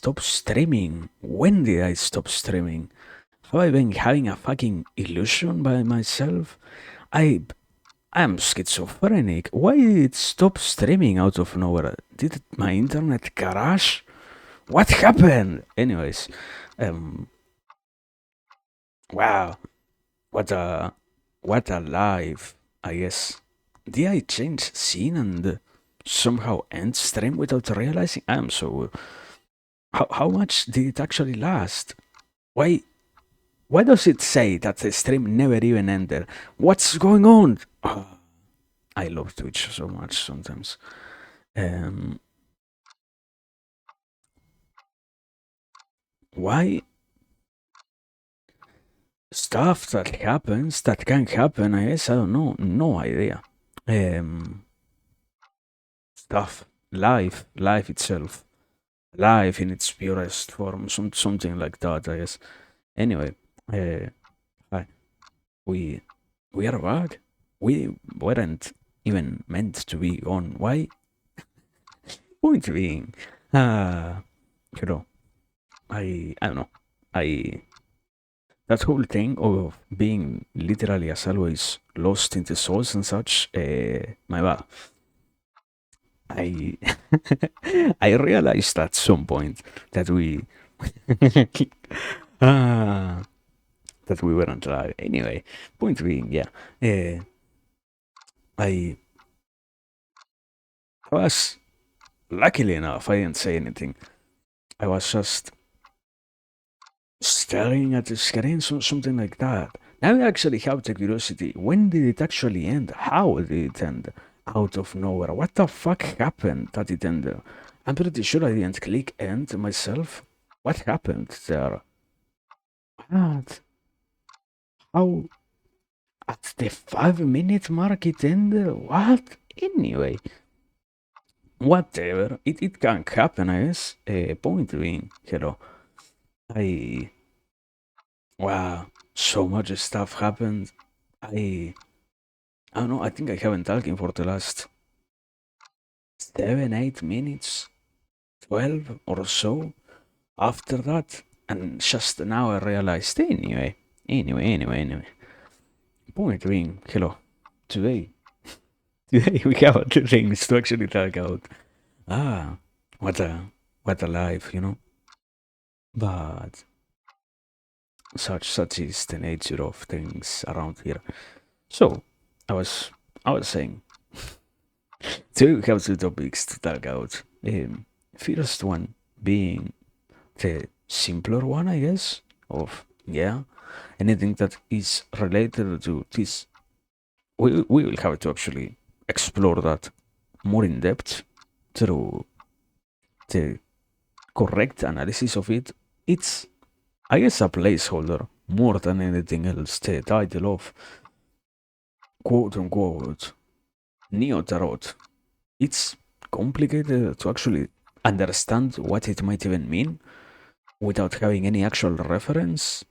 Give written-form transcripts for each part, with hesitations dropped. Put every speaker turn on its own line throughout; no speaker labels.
stop streaming? When did I stop streaming? Have I been having a fucking illusion by myself? I'm schizophrenic. Why did it stop streaming out of nowhere? Did my internet crash? What happened? Anyways, um, wow, what a life, I guess. Did I change scene and somehow end stream without realizing? I'm so. How much did it actually last? Why why does it say that the stream never even ended? What's going on? Oh, I love Twitch so much sometimes. Um, why stuff that happens that can happen? I guess I don't know. No idea. Um, stuff, life itself, life in its purest form, something like that. I guess. Anyway, hi. We we are back. We weren't even meant to be on. Why? Point being, you know, I don't know. I that whole thing of being literally as always lost in the souls and such, my bad. I I realized at some point that we uh, that we weren't alive. Anyway, point being, yeah, I was luckily enough I didn't say anything. I was just staring at the screen, something like that. Now I actually have the curiosity. When did it actually end? How did it end? Out of nowhere. What the fuck happened that it ended? I'm pretty sure I didn't click end myself. What happened there? What? How? At the 5 minute mark it ended? What? Anyway, whatever. It can happen, I guess. Point being, hello. I Wow, so much stuff happened. I I don't know. I think I haven't talking for the last 7, 8 minutes, 12 or so. After that, and just now I realized. Anyway. Point being, hello. Today, today we have other things to actually talk about. Ah, what a life, you know. But such is the nature of things around here. So, I was I was saying. So we have two topics to talk about. First one being the simpler one, I guess, of yeah, anything that is related to this. We will have to actually explore that more in depth through the correct analysis of it. It's, I guess, a placeholder more than anything else. The title of quote unquote Neo Tarot. It's complicated to actually understand what it might even mean without having any actual reference.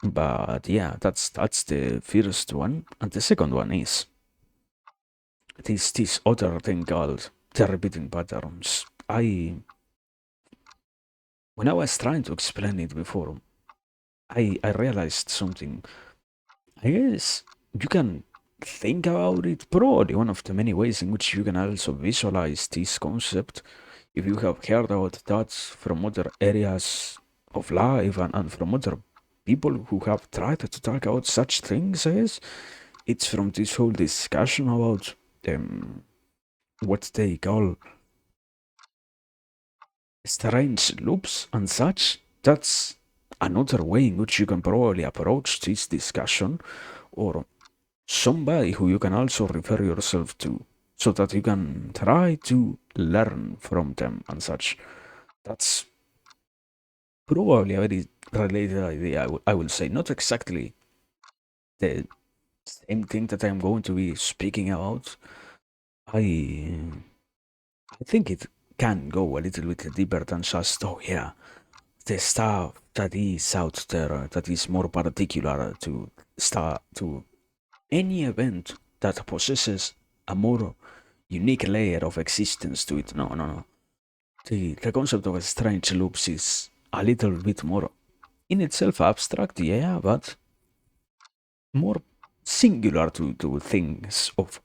But yeah, that's the first one, and the second one is this other thing called the repeating patterns. When I was trying to explain it before, I realized something. I guess you can think about it probably one of the many ways in which you can also visualize this concept if you have heard about that from other areas of life and from other people who have tried to talk about such things, I guess, it's from this whole discussion about what they call strange loops and such. That's another way in which you can probably approach this discussion, or somebody who you can also refer yourself to so that you can try to learn from them and such. That's probably a very related idea, I will say. Not exactly the same thing that I'm going to be speaking about. I I think it can go a little bit deeper than just, oh yeah, the stuff that is out there that is more particular to start to any event that possesses a more unique layer of existence to it. No. the concept of a strange loops is a little bit more in itself abstract, yeah, but more singular to things of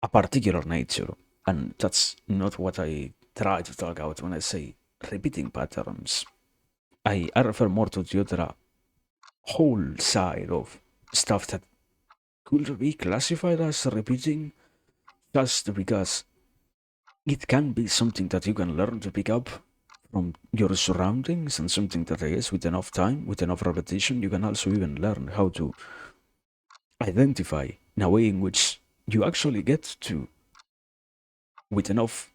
a particular nature. And that's not what I try to talk about when I say repeating patterns. I refer more to the other whole side of stuff that could be classified as repeating just because it can be something that you can learn to pick up from your surroundings, and something that I guess with enough time, with enough repetition, you can also even learn how to identify in a way in which you actually get to, with enough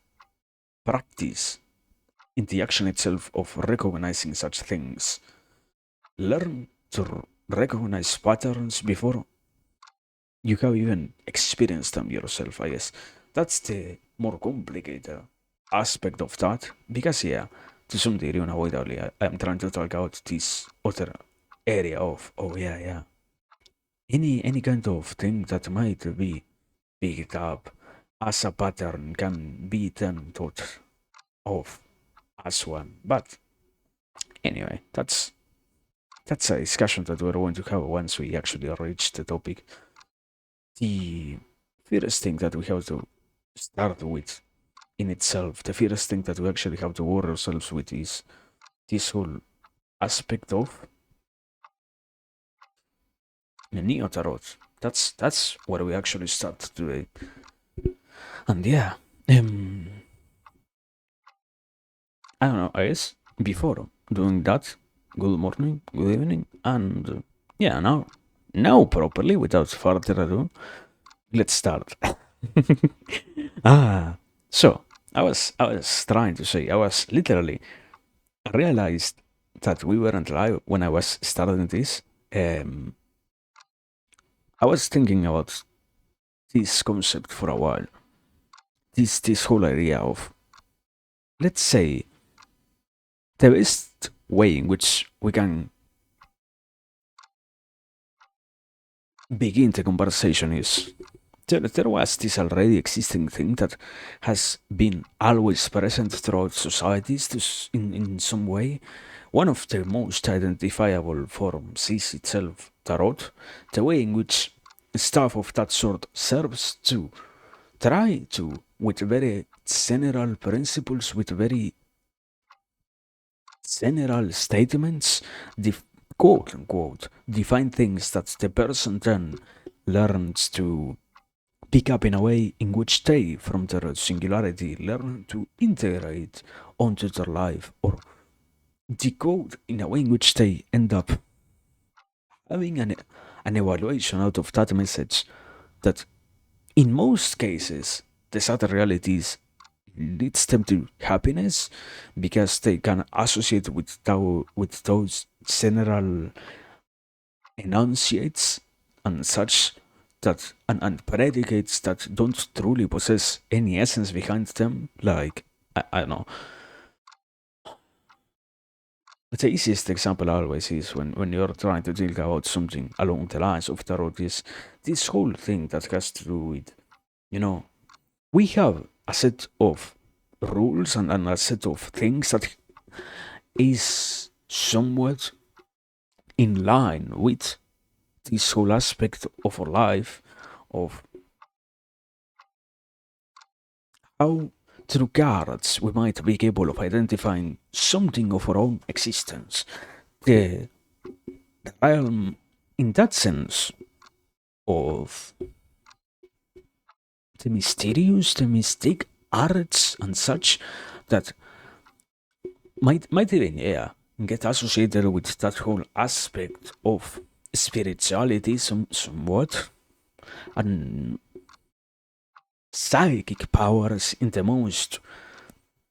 practice in the action itself of recognizing such things, learn to recognize patterns before you have even experienced them yourself, I guess. That's the more complicated aspect of that, because, yeah, to some degree, unavoidably, I'm trying to talk about this other area of, oh, yeah, any kind of thing that might be picked up as a pattern can be then thought of as one. But anyway, that's a discussion that we're going to have once we actually reach the topic. The first thing that we have to start with in itself, the first thing that we actually have to worry ourselves with is this whole aspect of the Neo Tarot. That's where we actually start today. And yeah, I don't know, I guess before doing that, good morning, good evening, and yeah, now properly, without further ado, let's start. ah, so I was trying to say, I was literally, I realized that we weren't live when I was starting this. Um, I was thinking about this concept for a while. This whole idea of, let's say, the best way in which we can begin the conversation is, there was this already existing thing that has been always present throughout societies in some way. One of the most identifiable forms is itself tarot, the way in which stuff of that sort serves to try to, with very general principles, with very general statements, quote unquote, define things that the person then learns to pick up in a way in which they, from their singularity, learn to integrate onto their life, or decode in a way in which they end up having an evaluation out of that message that, in most cases, the sad realities leads them to happiness, because they can associate with those general enunciates and such, that and predicates that don't truly possess any essence behind them. Like, I don't know. The easiest example always is when you're trying to think about something along the lines of tarot, is this whole thing that has to do with, you know, we have a set of rules and a set of things that is somewhat in line with this whole aspect of our life, of how through cards we might be capable of identifying something of our own existence. The realm, in that sense, of the mysterious, the mystic arts and such, that might even, yeah, get associated with that whole aspect of spirituality, somewhat, and psychic powers in the most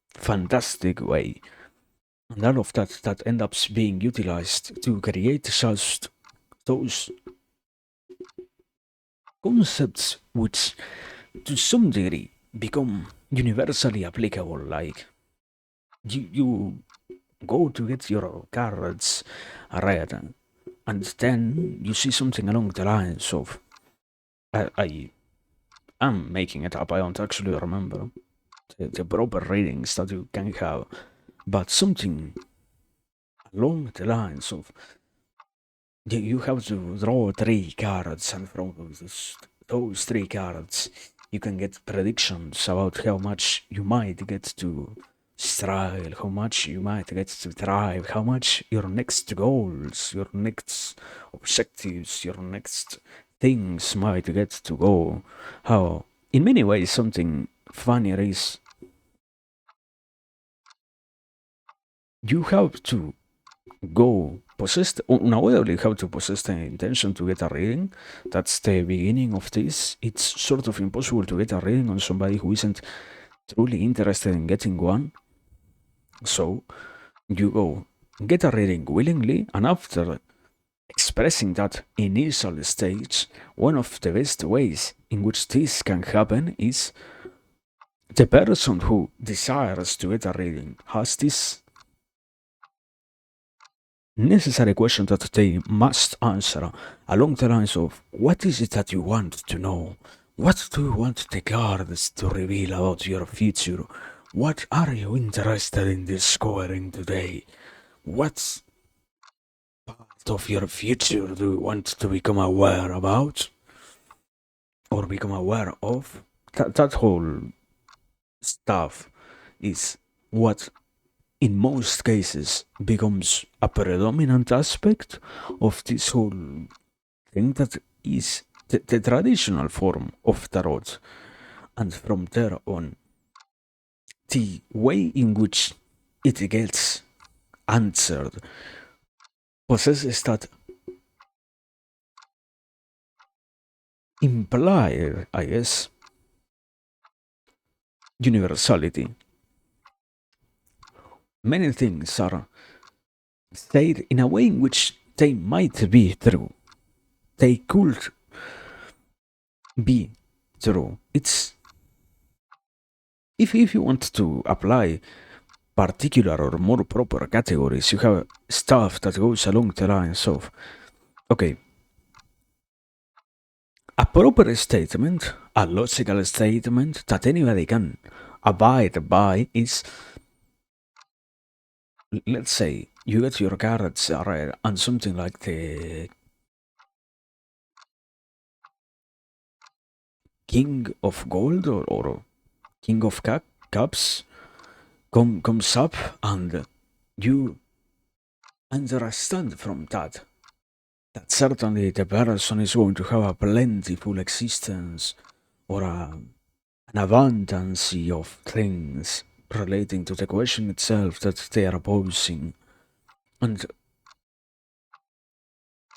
fantastic way. And all of that end up being utilized to create just those concepts which, to some degree, become universally applicable. Like, you go to get your cards read, and then you see something along the lines of, I am making it up, I don't actually remember, the proper readings that you can have, but something along the lines of you have to draw 3 cards, and from those 3 cards, you can get predictions about how much you might get to struggle, how much you might get to thrive, how much your next goals, your next objectives, your next things might get to go. How, in many ways, something funnier is you have to go possess unavoidably have to possess the intention to get a reading. That's the beginning of this. It's sort of impossible to get a reading on somebody who isn't truly interested in getting one. So you go get a reading willingly, and after expressing that initial stage, one of the best ways in which this can happen is the person who desires to get a reading has this necessary question that they must answer along the lines of what is it that you want to know? What do you want the cards to reveal about your future? What are you interested in discovering today? What part of your future do you want to become aware about or become aware of? That whole stuff is what in most cases becomes a predominant aspect of this whole thing that is the traditional form of tarot. And from there on, the way in which it gets answered possesses that implied, I guess, universality. Many things are said in a way in which they might be true. They could be true. It's if you want to apply particular or more proper categories, you have stuff that goes along the lines of okay, a proper statement, a logical statement that anybody can abide by is, let's say, you get your cards read and something like the King of Gold or King of Cups comes up, and you understand from that certainly the person is going to have a plentiful existence or an abundance of things relating to the question itself that they are posing. And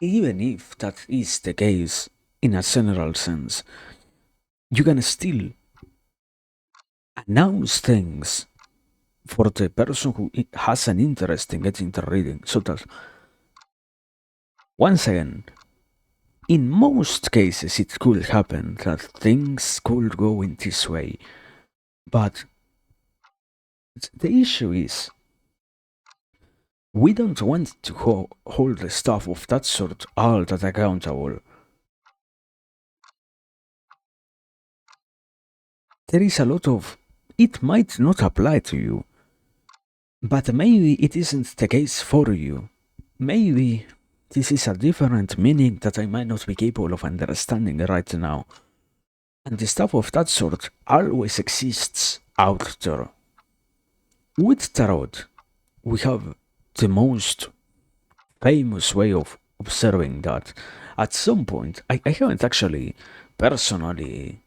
even if that is the case in a general sense, you can still announce things for the person who has an interest in getting the reading. So that, once again, in most cases it could happen that things could go in this way. But the issue is, we don't want to hold the stuff of that sort all that accountable. There is a lot of, it might not apply to you, but maybe it isn't the case for you. Maybe this is a different meaning that I might not be capable of understanding right now. And the stuff of that sort always exists out there. With tarot, we have the most famous way of observing that. At some point, I haven't actually personally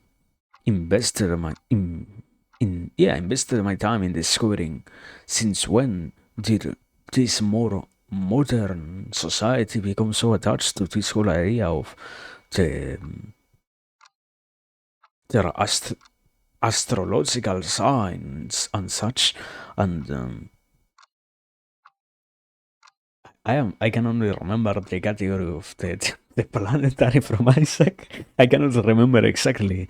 invested invested my time in discovering since when did this more modern society become so attached to this whole idea of the their astrological signs and such. And I can only remember the category of the planetary from Isaac. I cannot remember exactly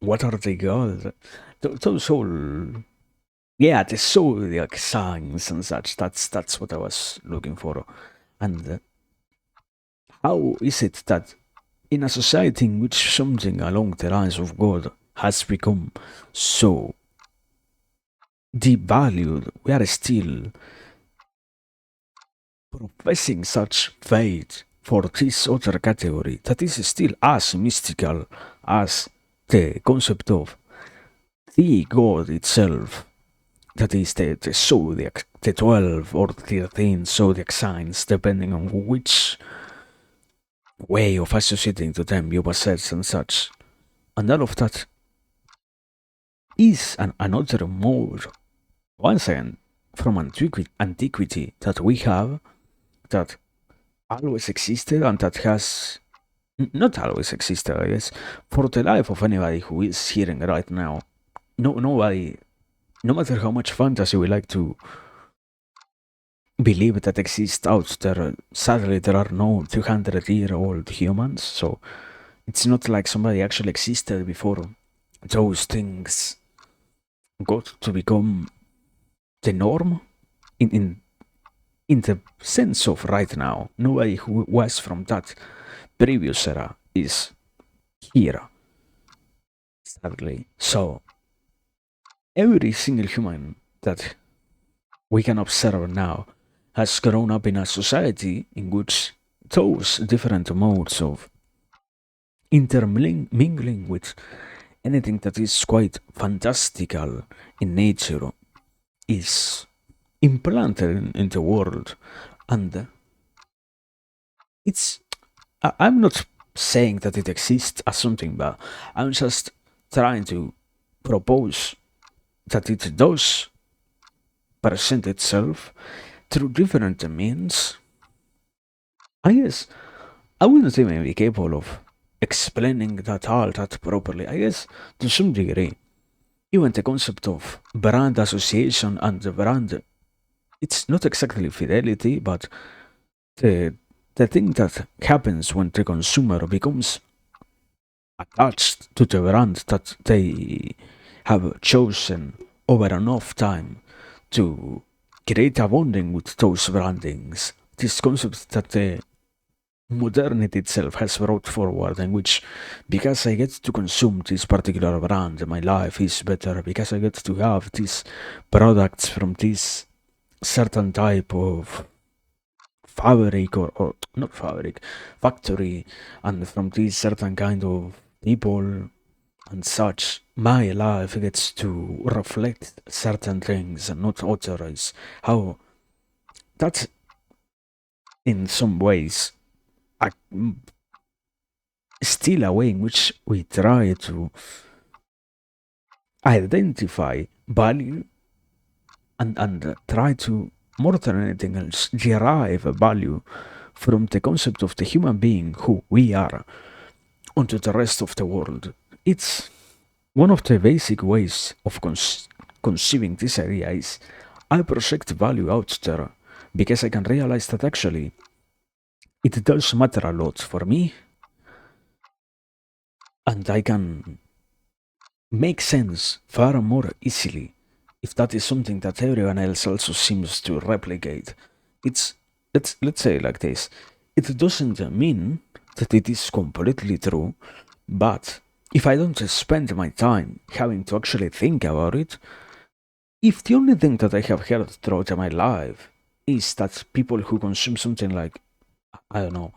what are they called. Those whole, yeah, the zodiac signs and such. That's what I was looking for. And how is it that in a society in which something along the lines of God has become so devalued, we are still professing such faith for this other category that is still as mystical as the concept of the God itself, that is the zodiac, the 12 or 13 zodiac signs, depending on which way of associating to them you possess and such. And all of that is another mode, once again, from antiquity that we have, that always existed and that has not always existed, I guess, for the life of anybody who is hearing right now. Nobody, no matter how much fantasy we like to believe that exists out there, sadly there are no 200-year-old humans, so it's not like somebody actually existed before those things got to become the norm in the sense of right now. Nobody who was from that previous era is here, sadly. So every single human that we can observe now has grown up in a society in which those different modes of intermingling with anything that is quite fantastical in nature is implanted in the world. And it's, I'm not saying that it exists as something, but I'm just trying to propose that it does present itself through different means. I guess I wouldn't even be capable of explaining that all that properly. I guess to some degree, even the concept of brand association and the brand, it's not exactly fidelity, but the the thing that happens when the consumer becomes attached to the brand that they have chosen over enough time to create a bonding with those brandings. This concept that the modernity itself has brought forward, in which, because I get to consume this particular brand, my life is better, because I get to have these products from this certain type of fabric, or not fabric, factory, and from this certain kind of people and such, my life gets to reflect certain things and not others. How that's in some ways a, still a way in which we try to identify value and try to, more than anything else, derive a value from the concept of the human being who we are onto the rest of the world. It's one of the basic ways of conceiving this idea is I project value out there because I can realize that actually it does matter a lot for me, and I can make sense far more easily if that is something that everyone else also seems to replicate. It's, let's say it like this. It doesn't mean that it is completely true, but if I don't spend my time having to actually think about it, if the only thing that I have heard throughout my life is that people who consume something like, I don't know,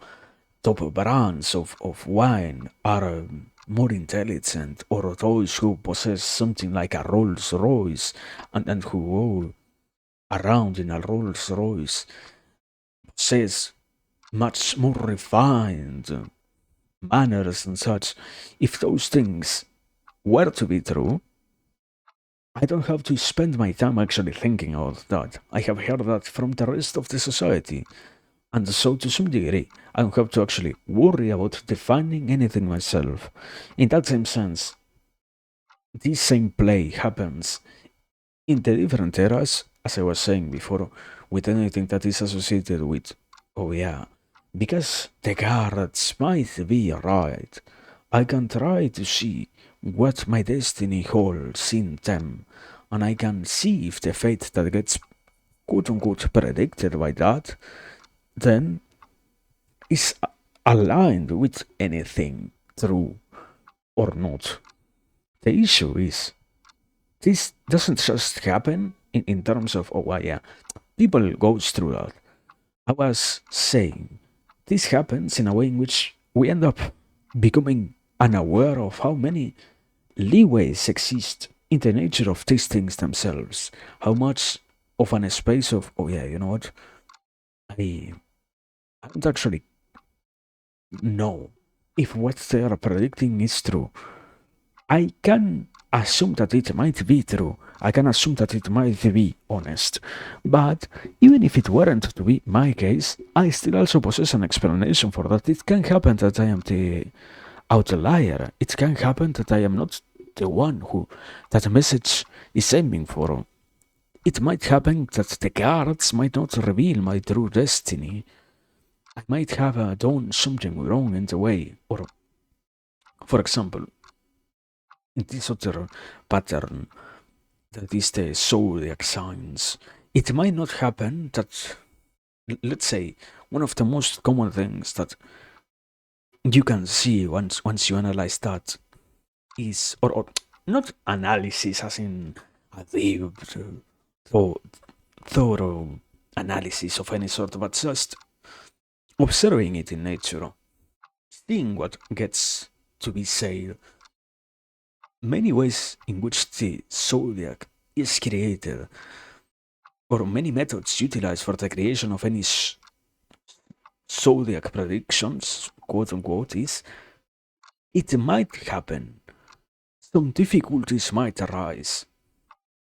top brands of wine are more intelligent, or those who possess something like a Rolls Royce and who go around in a Rolls Royce possess much more refined manners and such. If those things were to be true, I don't have to spend my time actually thinking about that. I have heard that from the rest of the society. And so, to some degree, I don't have to actually worry about defining anything myself. In that same sense, this same play happens in the different eras, as I was saying before, with anything that is associated with, oh yeah, because the cards might be right, I can try to see what my destiny holds in them, and I can see if the fate that gets quote unquote predicted by that then is aligned with anything true or not. The issue is this doesn't just happen in terms of, oh, well, yeah, people goes through that. I was saying this happens in a way in which we end up becoming unaware of how many leeways exist in the nature of these things themselves. How much of an space of, oh yeah, you know what? I don't actually know if what they are predicting is true. I can assume that it might be true. I can assume that it might be honest. But even if it weren't to be my case, I still also possess an explanation for that. It can happen that I am the outlier. It can happen that I am not the one who that message is aiming for. It might happen that the cards might not reveal my true destiny. I might have done something wrong in the way. Or, for example, in this other pattern, that is the zodiac signs, it might not happen that, let's say, one of the most common things that you can see once you analyze that is, or not analysis as in a deep, thought, thorough analysis of any sort, but just observing it in nature, seeing what gets to be said, many ways in which the zodiac is created, or many methods utilized for the creation of any zodiac predictions, quote unquote, is it might happen. Some difficulties might arise.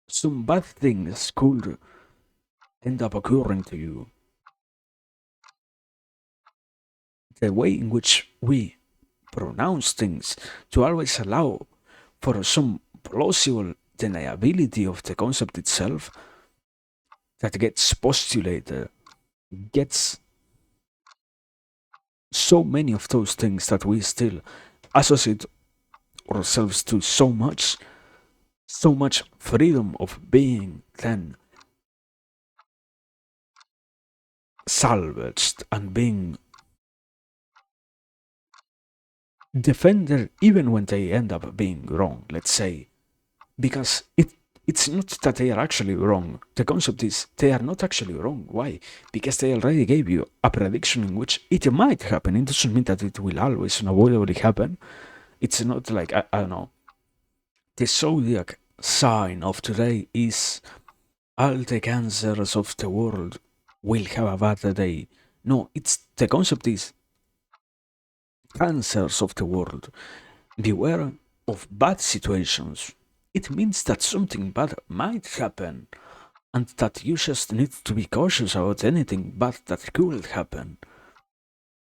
Some bad things could end up occurring to you. The way in which we pronounce things to always allow for some plausible deniability of the concept itself that gets postulated, gets so many of those things that we still associate ourselves to so much freedom of being then salvaged and being defended even when they end up being wrong, let's say. Because it's not that they are actually wrong. The concept is they are not actually wrong. Why? Because they already gave you a prediction in which it might happen. It doesn't mean that it will always unavoidably happen. It's not like, I don't know, the zodiac sign of today is all the cancers of the world will have a bad day. No, it's the concept is cancers of the world. Beware of bad situations. It means that something bad might happen, and that you just need to be cautious about anything bad that could happen.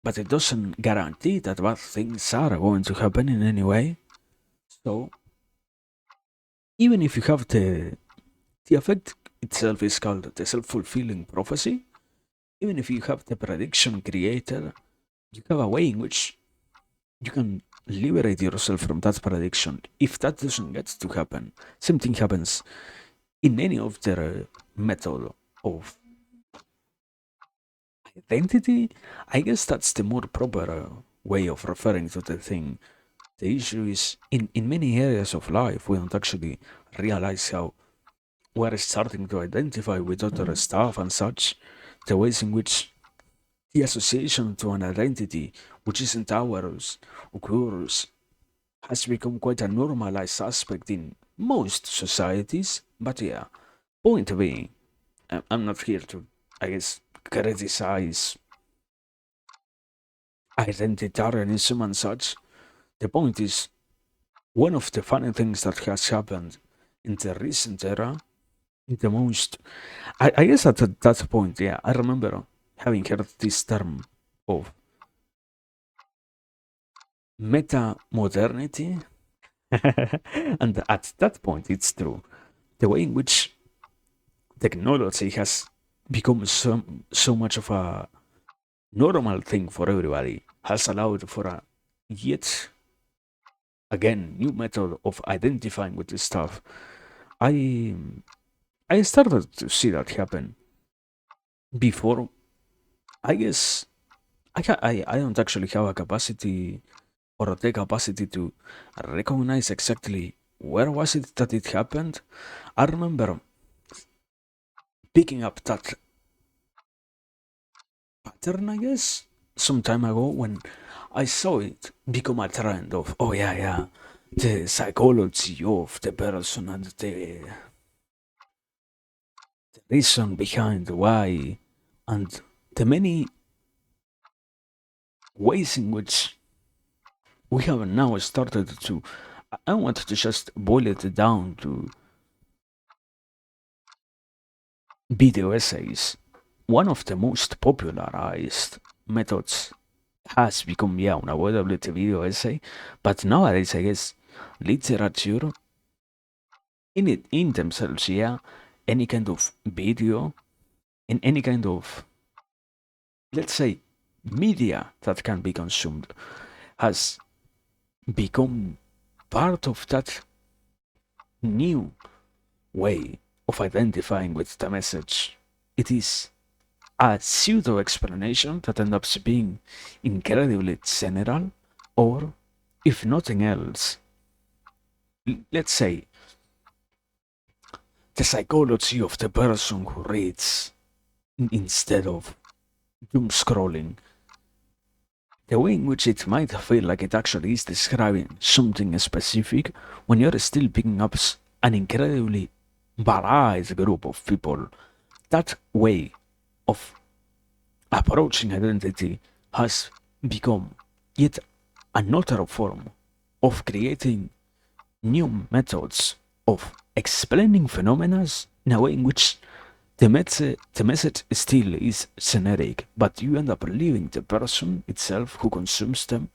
But it doesn't guarantee that bad things are going to happen in any way. So, even if you have the effect itself is called the self-fulfilling prophecy, even if you have the prediction created, you have a way in which you can liberate yourself from that prediction. If that doesn't get to happen, same thing happens in any of their method of identity. I guess that's the more proper way of referring to the thing. The issue is in many areas of life we don't actually realize how we're starting to identify with other stuff and such, the ways in which the association to an identity which isn't ours occurs has become quite a normalized aspect in most societies. But yeah, point being, I'm not here to, I guess, criticize identitarianism and such. The point is, one of the funny things that has happened in the recent era, in the most, I guess at that point, yeah, I remember having heard this term of meta modernity. And at that point, it's true. The way in which technology has become so much of a normal thing for everybody has allowed for a yet again new method of identifying with this stuff. I I started to see that happen before. I guess I don't actually have a capacity or the capacity to recognize exactly where was it that it happened? I remember picking up that pattern, I guess, some time ago when I saw it become a trend of, oh yeah, yeah, the psychology of the person and the reason behind why, and the many ways in which we have now started to. I want to just boil it down to video essays. One of the most popularized methods has become, yeah, unavoidably the video essay, but nowadays I guess literature in themselves, yeah, any kind of video, in any kind of, let's say, media that can be consumed has become part of that new way of identifying with the message. It is a pseudo explanation that ends up being incredibly general, or if nothing else, let's say the psychology of the person who reads instead of doom scrolling. The way in which it might feel like it actually is describing something specific when you're still picking up an incredibly varied group of people. That way of approaching identity has become yet another form of creating new methods of explaining phenomena in a way in which the message still is generic, but you end up leaving the person itself who consumes them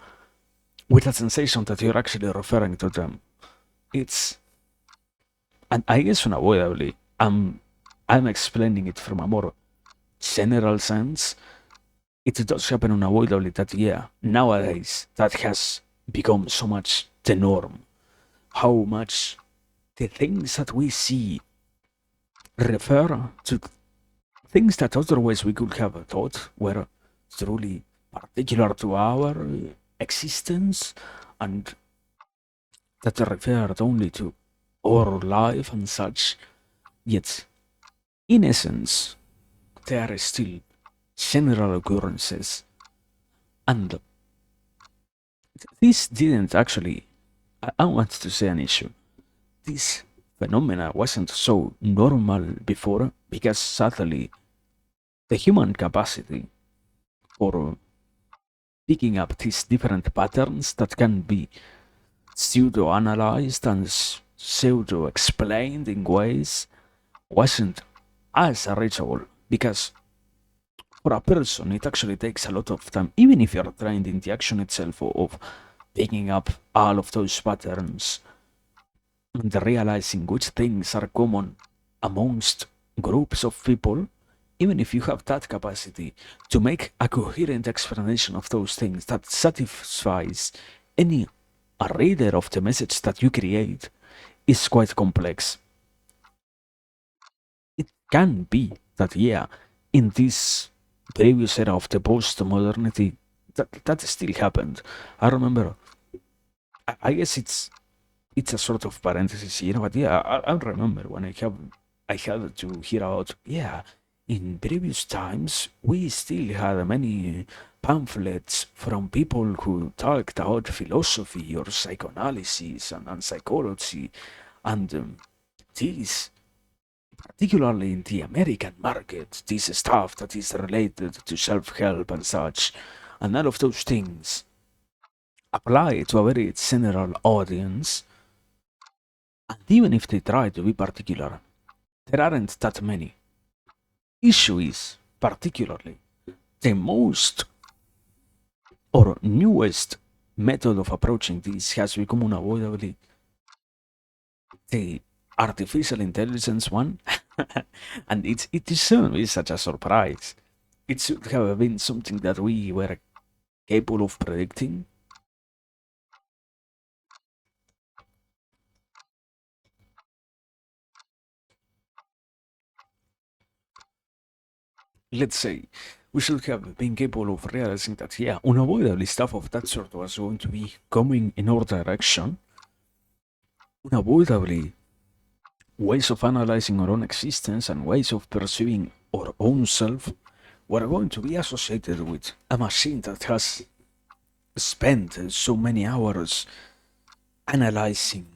with a sensation that you're actually referring to them. It's, and I guess unavoidably, I'm explaining it from a more general sense. It does happen unavoidably that, yeah, nowadays that has become so much the norm. How much the things that we see refer to things that otherwise we could have thought were truly particular to our existence and that referred only to our life and such. Yet, in essence, they are still general occurrences. And this didn't actually, I want to say an issue. This phenomena wasn't so normal before because sadly, the human capacity for picking up these different patterns that can be pseudo analyzed and pseudo explained in ways wasn't as reachable because for a person it actually takes a lot of time, even if you're trained in the action itself of picking up all of those patterns and realizing which things are common amongst groups of people. Even if you have that capacity to make a coherent explanation of those things that satisfies any a reader of the message that you create, is quite complex. It can be that, yeah, in this previous era of the post-modernity, that still happened. I remember, I guess it's a sort of parenthesis here, but yeah, I remember when I had to hear out, yeah, in previous times we still had many pamphlets from people who talked about philosophy or psychoanalysis and psychology, and these, particularly in the American market, this stuff that is related to self-help and such, and all of those things apply to a very general audience. And even if they try to be particular, there aren't that many. Issue is, particularly, the most or newest method of approaching this has become unavoidably the artificial intelligence one. And it shouldn't be such a surprise. It should have been something that we were capable of predicting. Let's say we should have been capable of realizing that, yeah, unavoidably stuff of that sort was going to be coming in our direction. unavoidably ways of analyzing our own existence and ways of perceiving our own self were going to be associated with a machine that has spent so many hours analyzing,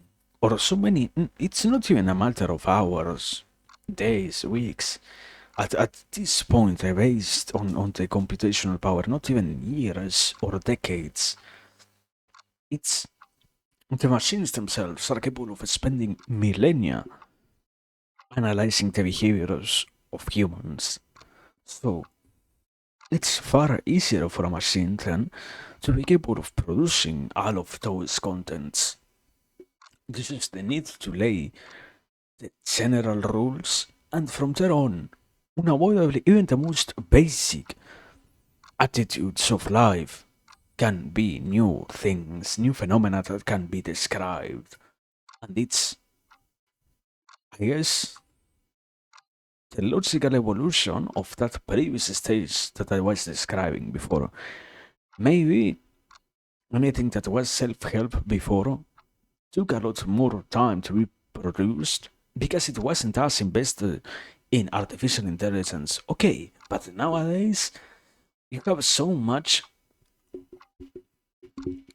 or so many, it's not even a matter of hours, days, weeks. At this point, based on the computational power, not even years or decades, it's the machines themselves are capable of spending millennia analyzing the behaviors of humans. So it's far easier for a machine then to be capable of producing all of those contents. This is the need to lay the general rules, and from there on, unavoidably, even the most basic attitudes of life can be new things, new phenomena that can be described. And it's, I guess, the logical evolution of that previous stage that I was describing before. Maybe anything that was self help before took a lot more time to be produced because it wasn't as invested in artificial intelligence. Okay, but nowadays you have so much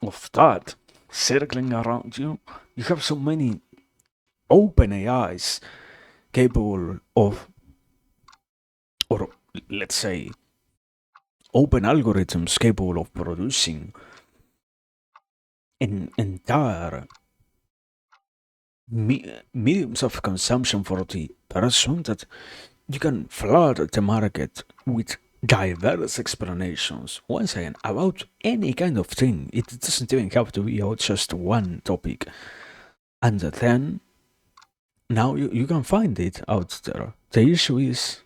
of that circling around you. You have so many open AIs capable of, or let's say, open algorithms capable of producing an entire mediums of consumption for the person that you can flood the market with diverse explanations. Once again, about any kind of thing. It doesn't even have to be about just one topic. And then, now you can find it out there. The issue is,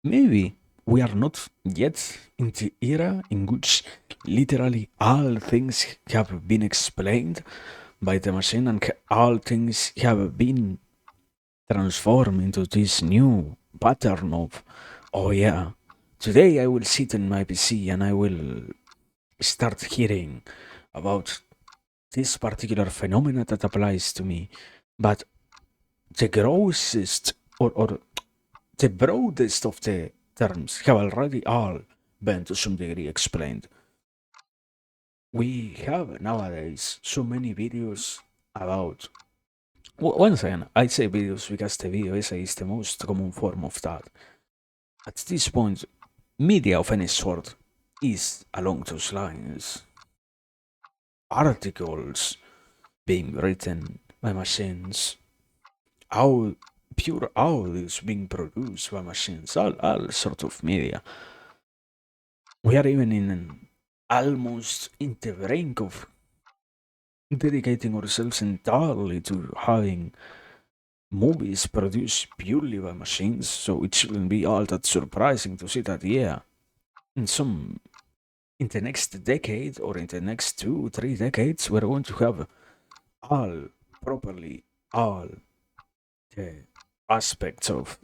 maybe we are not yet in the era in which literally all things have been explained by the machine and all things have been transformed into this new pattern of, oh yeah, today I will sit in my PC and I will start hearing about this particular phenomena that applies to me. But the grossest, or the broadest of the terms have already all been to some degree explained. We have nowadays so many videos about. Well, once again, I say videos because the video essay is the most common form of that. At this point, media of any sort is along those lines. Articles being written by machines, pure audios being produced by machines, all sorts of media. We are even in an almost in the brink of dedicating ourselves entirely to having movies produced purely by machines, so it shouldn't be all that surprising to see that, yeah, in some in the next decade or in the next 2 3 decades we're going to have all properly all the aspects of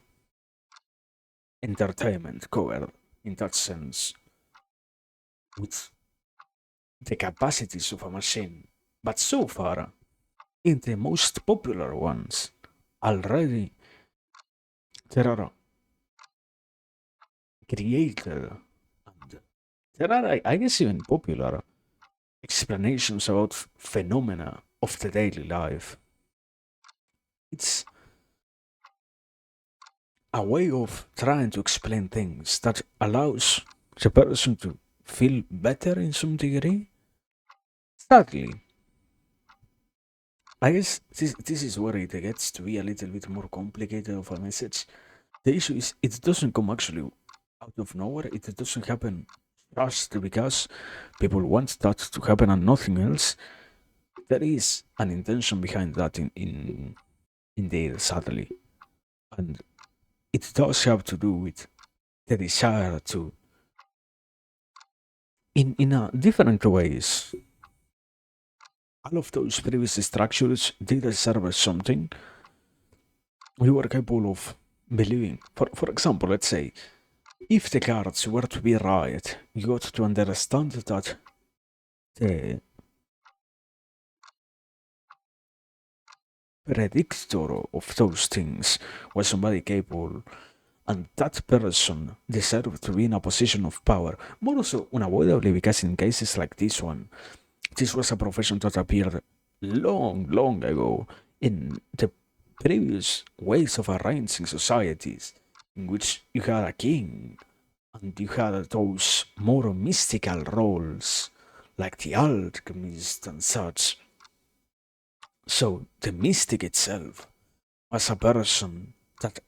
entertainment covered in that sense with the capacities of a machine. But so far, in the most popular ones, already there are created and there are, I guess, even popular explanations about phenomena of the daily life. It's a way of trying to explain things that allows the person to feel better in some degree. Sadly, I guess this is where it gets to be a little bit more complicated of a message. The issue is it doesn't come actually out of nowhere. It doesn't happen just because people want that to happen and nothing else. There is an intention behind that in there, sadly. And it does have to do with the desire to in a different ways. All of those previous structures did serve something. We were capable of believing. For example, let's say if the cards were to be right, you got to understand that the predictor of those things was somebody capable, and that person deserved to be in a position of power. More also, unavoidably, because in cases like this one, this was a profession that appeared long, long ago in the previous ways of arranging societies, in which you had a king and you had those more mystical roles like the alchemist and such. So the mystic itself was a person that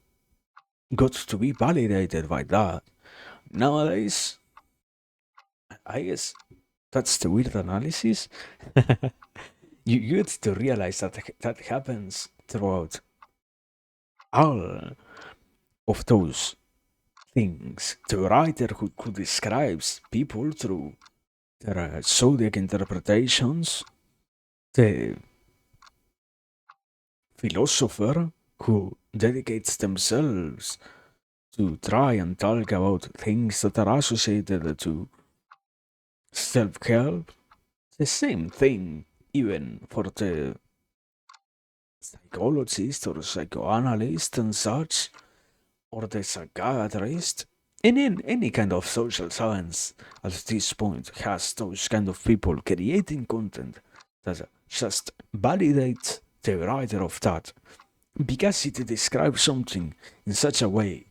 got to be validated by that. Nowadays, I guess that's the weird analysis. You get to realize that that happens throughout all of those things. The writer who describes people through their zodiac interpretations, the philosopher who dedicates themselves to try and talk about things that are associated to self help. The same thing, even for the psychologist or psychoanalyst and such, or the psychiatrist. In any kind of social science at this point has those kind of people creating content that just validates the writer of that because it describes something in such a way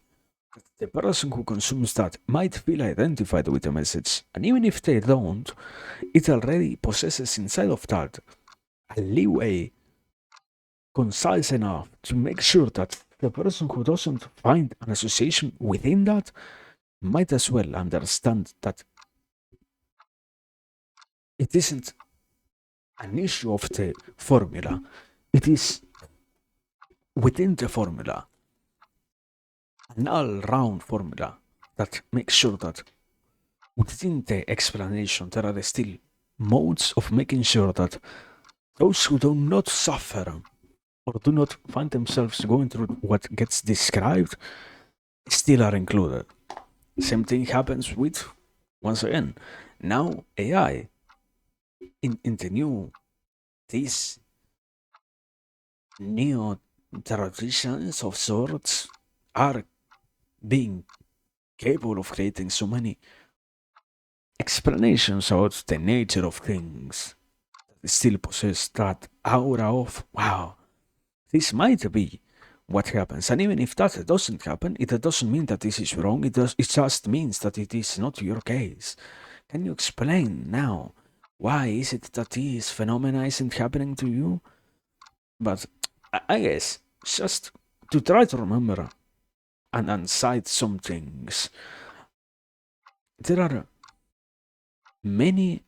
that the person who consumes that might feel identified with the message, and even if they don't, it already possesses inside of that a leeway concise enough to make sure that the person who doesn't find an association within that might as well understand that it isn't an issue of the formula, it is within the formula, an all round formula that makes sure that within the explanation there are still modes of making sure that those who do not suffer or do not find themselves going through what gets described still are included. Same thing happens with, once again, now AI in the new, these new traditions of sorts are being capable of creating so many explanations about the nature of things that still possess that aura of, wow, this might be what happens. And even if that doesn't happen, it doesn't mean that this is wrong. It just means that it is not your case. Can you explain now why is it that this phenomena isn't happening to you? But I guess just to try to remember and cite some things. There are many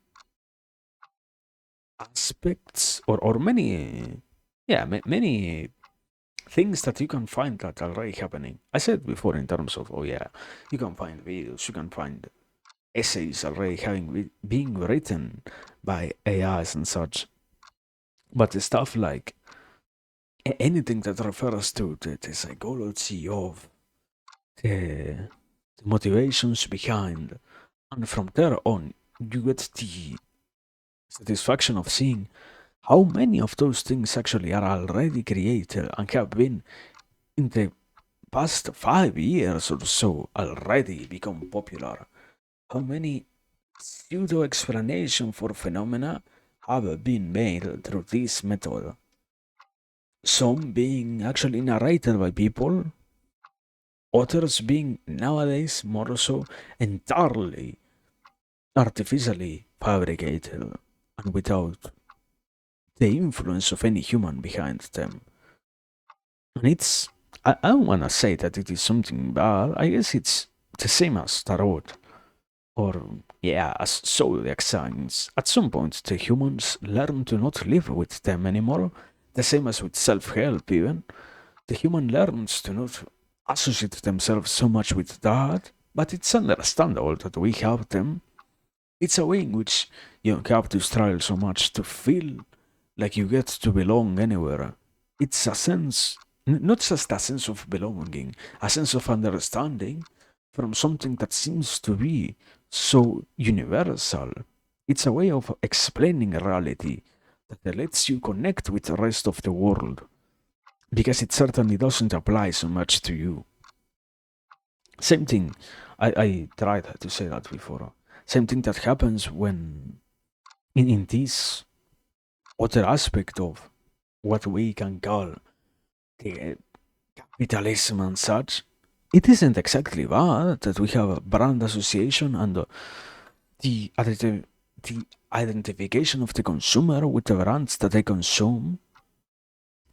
aspects or many, yeah, many things that you can find that are already happening. I said before in terms of, oh yeah, you can find videos, you can find essays already having being written by AIs and such. But the stuff like anything that refers to the psychology of the motivations behind, and from there on, you get the satisfaction of seeing how many of those things actually are already created and have been in the past 5 years or so already become popular. How many pseudo explanations for phenomena have been made through this method? Some being actually narrated by people, others being nowadays more so entirely artificially fabricated and without the influence of any human behind them. And I don't want to say that it is something bad. I guess it's the same as tarot or, yeah, as zodiac signs. At some point, the humans learn to not live with them anymore. The same as with self help, even. The human learns to not associate themselves so much with that, but it's understandable that we have them. It's a way in which you don't have to struggle so much to feel like you get to belong anywhere. It's a sense, not just a sense of belonging, a sense of understanding from something that seems to be so universal. It's a way of explaining reality that lets you connect with the rest of the world because it certainly doesn't apply so much to you. Same thing, I tried to say that before. Same thing that happens when, in this other aspect of what we can call the capitalism and such, it isn't exactly bad that we have a brand association and the identification of the consumer with the brands that they consume.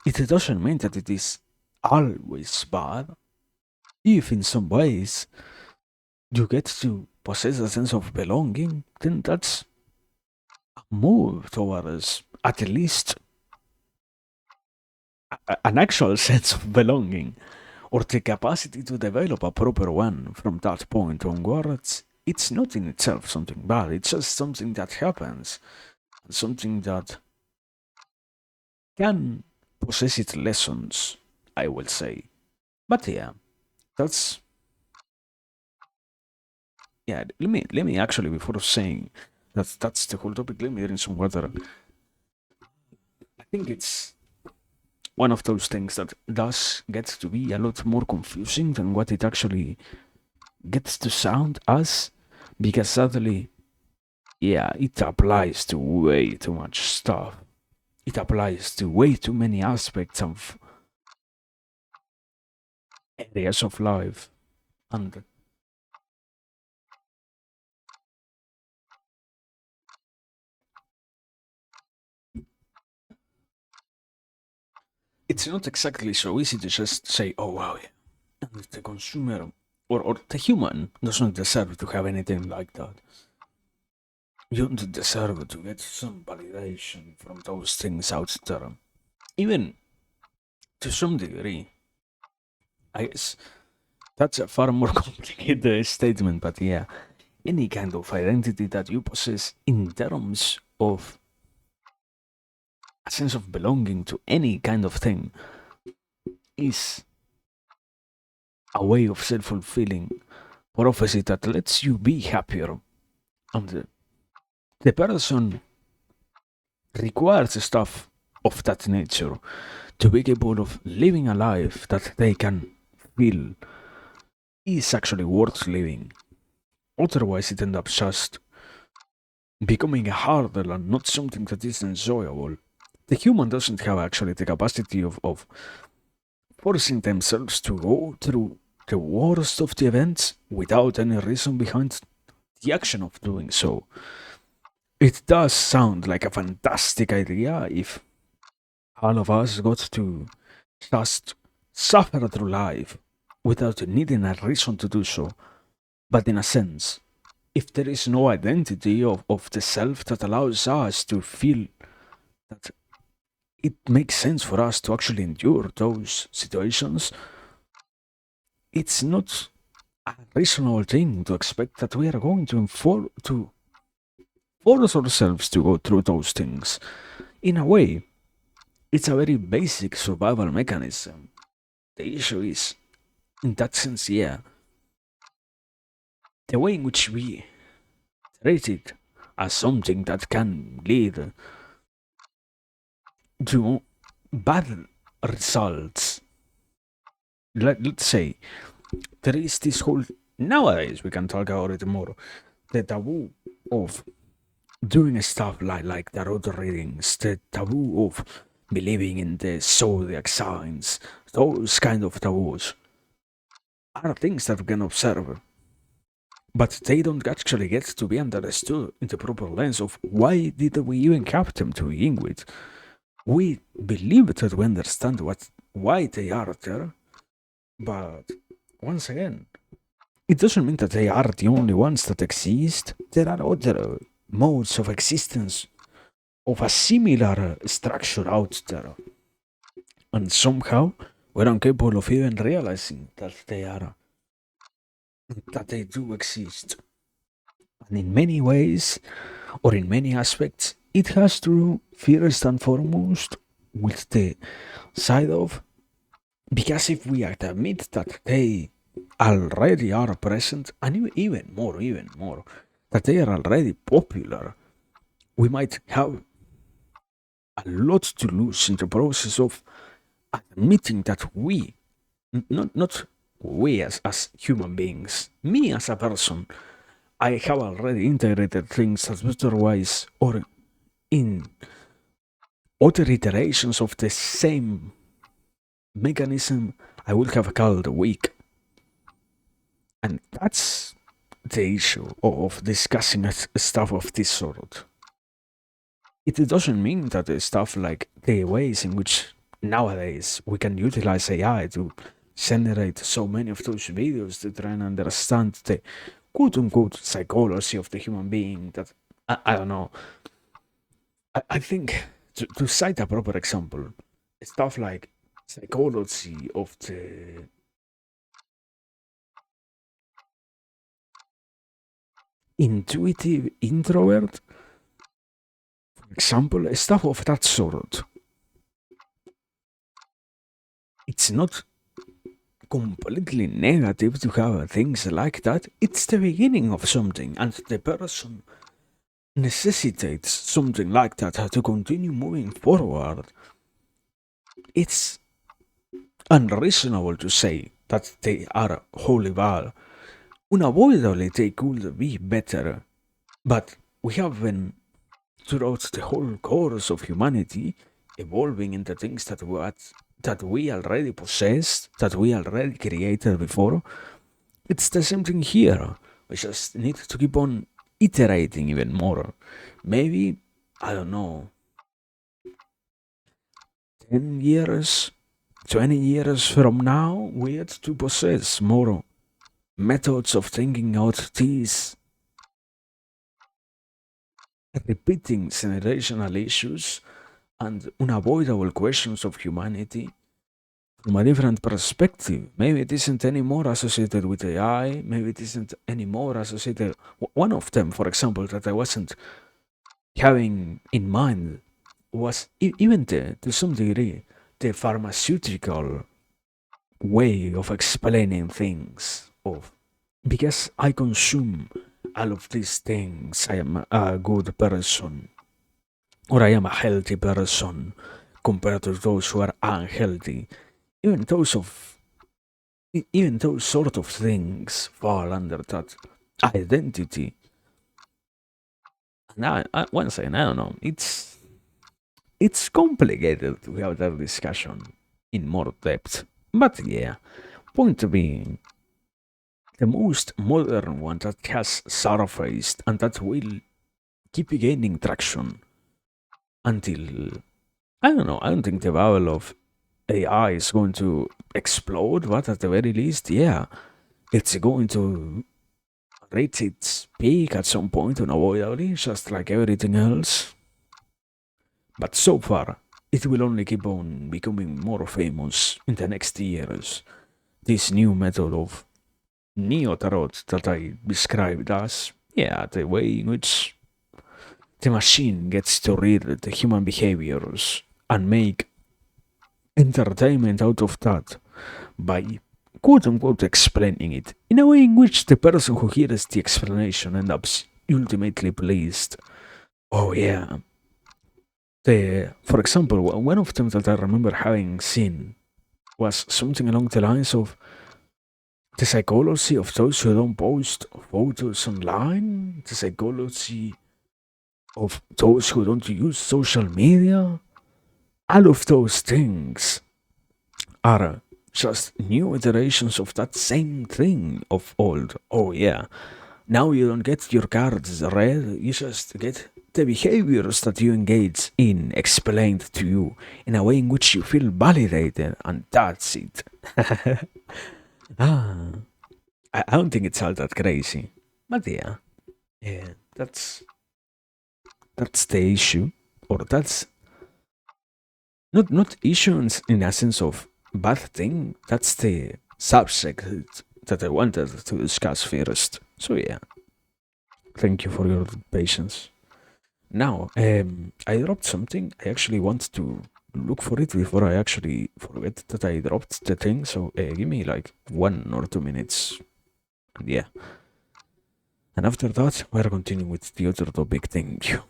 It doesn't mean that it is always bad. If in some ways you get to possess a sense of belonging, then that's a move towards at least an actual sense of belonging, or the capacity to develop a proper one from that point onwards. It's not in itself something bad, it's just something that happens, something that can possess its lessons, I will say. But yeah, that's yeah. Let me actually, before saying that's the whole topic, let me drink some water. I think it's one of those things that does get to be a lot more confusing than what it actually gets to sound as, because suddenly, yeah, it applies to way too much stuff. It applies to way too many aspects of areas of life, and it's not exactly so easy to just say, "Oh wow, yeah, and the consumer or the human doesn't deserve to have anything like that." You don't deserve to get some validation from those things out there. Even to some degree, I guess that's a far more complicated statement, but yeah, any kind of identity that you possess in terms of a sense of belonging to any kind of thing is a way of self fulfilling prophecy that lets you be happier. And the person requires stuff of that nature to be capable of living a life that they can feel is actually worth living. Otherwise, it ends up just becoming a hurdle and not something that is enjoyable. The human doesn't have actually the capacity of forcing themselves to go through the worst of the events without any reason behind the action of doing so. It does sound like a fantastic idea if all of us got to just suffer through life without needing a reason to do so. But in a sense, if there is no identity of the self that allows us to feel that it makes sense for us to actually endure those situations, it's not a reasonable thing to expect that we are going to force ourselves to go through those things. In a way, it's a very basic survival mechanism. The issue is, in that sense, yeah, the way in which we treat it as something that can lead to bad results. Let's say there is this whole, nowadays we can talk about it more, the taboo of doing stuff like tarot readings, the taboo of believing in the zodiac signs, those kind of taboos are things that we can observe, but they don't actually get to be understood in the proper lens of why did we even have them to begin with. We believe that we understand why they are there, but once again, it doesn't mean that they are the only ones that exist. There are other modes of existence of a similar structure out there, and somehow we're incapable of even realizing that they do exist. And in many ways, or in many aspects, it has to do first and foremost with the side of, because if we admit that they already are present, and even more, that they are already popular, we might have a lot to lose in the process of admitting that we, not we as human beings, me as a person, I have already integrated things that otherwise or in other iterations of the same mechanism I would have called weak. And that's the issue of discussing stuff of this sort. It doesn't mean that the stuff like the ways in which nowadays we can utilize AI to generate so many of those videos to try and understand the quote unquote psychology of the human being that I don't know. I think to cite a proper example, stuff like psychology of the intuitive introvert, for example, stuff of that sort. It's not completely negative to have things like that. It's the beginning of something, and the person necessitates something like that to continue moving forward. It's unreasonable to say that they are wholly bad. Unavoidably, they could be better, but we have been, throughout the whole course of humanity, evolving into things that we already possessed, that we already created before. It's the same thing here. We just need to keep on iterating even more. Maybe, I don't know, 10 years, 20 years from now, we had to possess more methods of thinking out these repeating generational issues and unavoidable questions of humanity from a different perspective. Maybe it isn't anymore associated with AI, maybe it isn't anymore associated. One of them, for example, that I wasn't having in mind was even to some degree the pharmaceutical way of explaining things of because I consume all of these things I am a good person or I am a healthy person compared to those who are unhealthy. Even those of even those sort of things fall under that identity. Now, once again, I don't know. It's complicated to have that discussion in more depth. But yeah, point being, the most modern one that has surfaced and that will keep gaining traction until I don't know. I don't think the bubble of AI is going to explode, but at the very least, yeah, it's going to reach its peak at some point unavoidably, just like everything else. But so far, it will only keep on becoming more famous in the next years. This new method of neo tarot that I described as, yeah, the way in which the machine gets to read the human behaviors and make entertainment out of that by quote unquote explaining it in a way in which the person who hears the explanation ends up ultimately pleased. Oh yeah. For example, one of them that I remember having seen was something along the lines of the psychology of those who don't post photos online, the psychology of those who don't use social media. All of those things are just new iterations of that same thing of old. Oh, yeah. Now you don't get your cards read, you just get the behaviors that you engage in explained to you in a way in which you feel validated, and that's it. ah, I don't think it's all that crazy, but yeah, yeah, that's the issue, or that's not issues in a sense of bad thing. That's the subject that I wanted to discuss first. So yeah, thank you for your patience. Now, I dropped something. I actually want to look for it before I actually forget that I dropped the thing. So give me like 1 or 2 minutes. And yeah. And after that, we're continuing with the other topic. Thank you.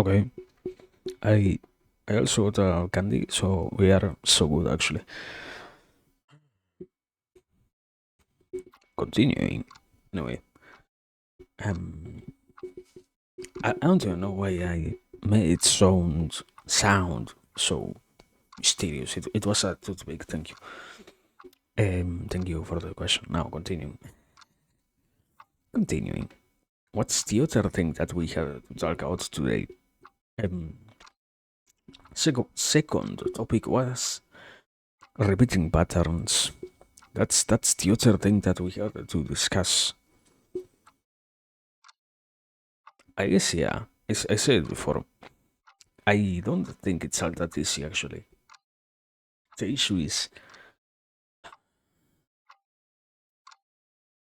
Okay. I I also got candy, so we are so good actually. Continuing. Anyway, um, I don't even know why I made it sound so mysterious. It was a toothpick. Thank you. Thank you for the question. Now continuing. Continuing. What's the other thing that we have to talk about today? Um, second topic was repeating patterns. That's the other thing that we have to discuss. I guess yeah. As I said before, I don't think it's all that easy actually. The issue is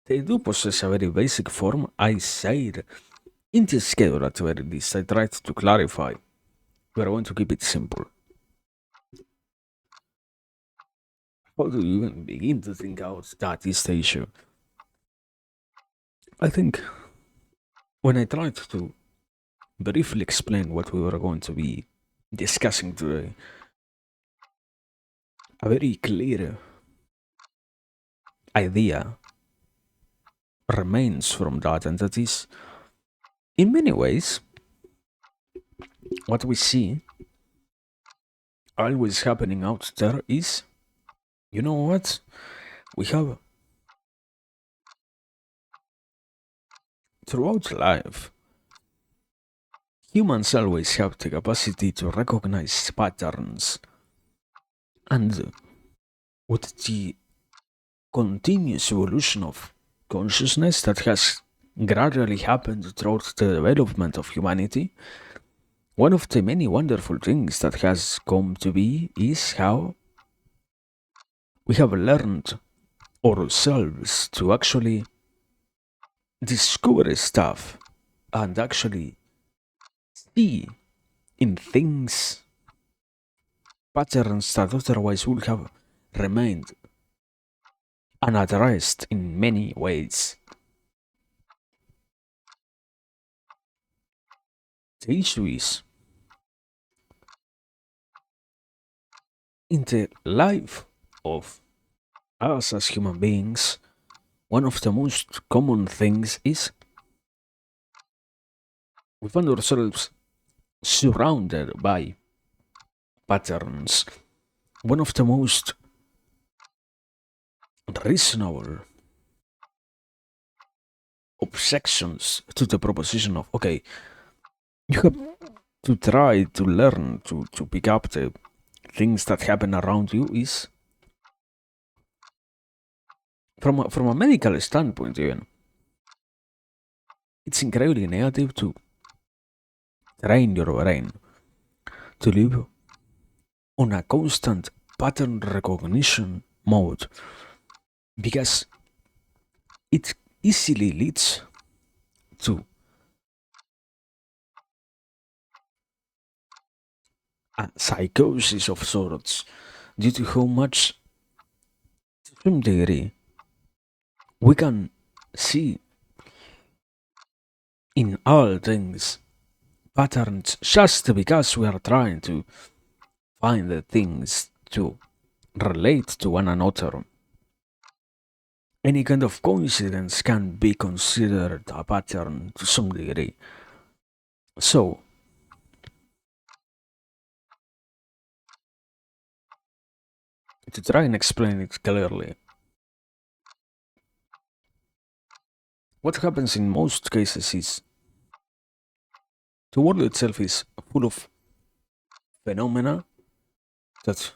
they do possess a very basic form. I said in the schedule at the very least. I tried to clarify. We are going to keep it simple. How do you even begin to think out that is the issue? I think when I tried to briefly explain what we were going to be discussing today, a very clear idea remains from that, and that is, in many ways, what we see always happening out there is, you know what? We have throughout life, humans always have the capacity to recognize patterns, and with the continuous evolution of consciousness that has gradually happened throughout the development of humanity, one of the many wonderful things that has come to be is how we have learned ourselves to actually discover stuff and actually see in things patterns that otherwise would have remained unaddressed in many ways. The issue is, in the life of us as human beings, one of the most common things is we find ourselves surrounded by patterns. One of the most reasonable objections to the proposition of, okay, you have to try to learn to pick up the things that happen around you is from a medical standpoint even, it's incredibly negative to train your brain to live on a constant pattern recognition mode because it easily leads to a psychosis of sorts due to how much, to some degree, we can see in all things patterns just because we are trying to find the things to relate to one another. Any kind of coincidence can be considered a pattern to some degree. So, to try and explain it clearly, what happens in most cases is the world itself is full of phenomena that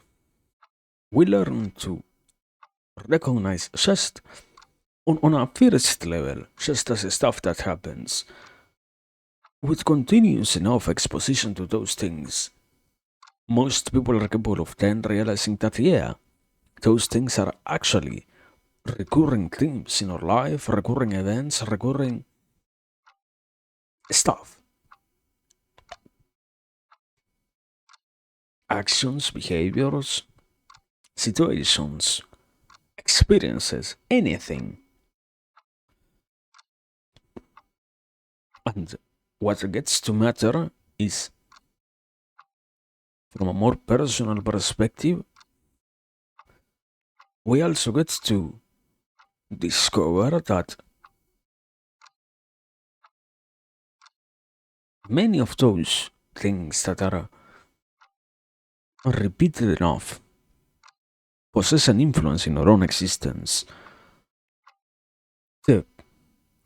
we learn to recognize just on a first level, just as stuff that happens. With continuous enough exposition to those things, most people are capable of then realizing that, yeah, those things are actually recurring themes in our life, recurring events, recurring stuff. Actions, behaviors, situations, experiences, anything. And what gets to matter is from a more personal perspective, we also get to discover that many of those things that are repeated enough possess an influence in our own existence. The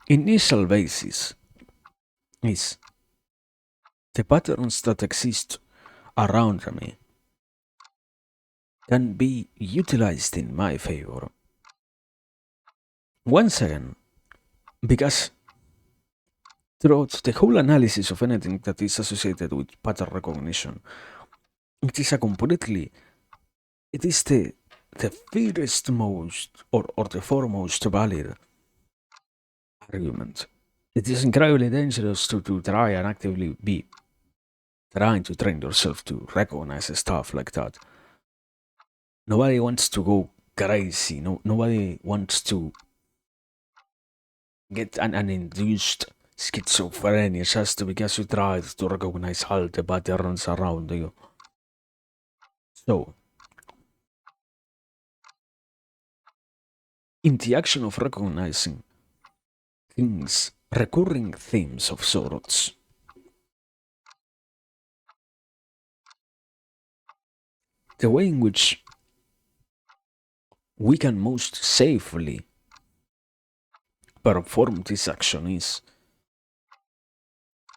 initial basis is the patterns that exist around me can be utilized in my favor. Once again, because throughout the whole analysis of anything that is associated with pattern recognition, it is a completely, it is the first most or the foremost valid argument. It is incredibly dangerous to try and actively be trying to train yourself to recognize stuff like that. Nobody wants to go crazy. No, nobody wants to get an induced schizophrenia just because you tried to recognize all the patterns around you. So, in the action of recognizing things, recurring themes of sorts, the way in which we can most safely perform this action is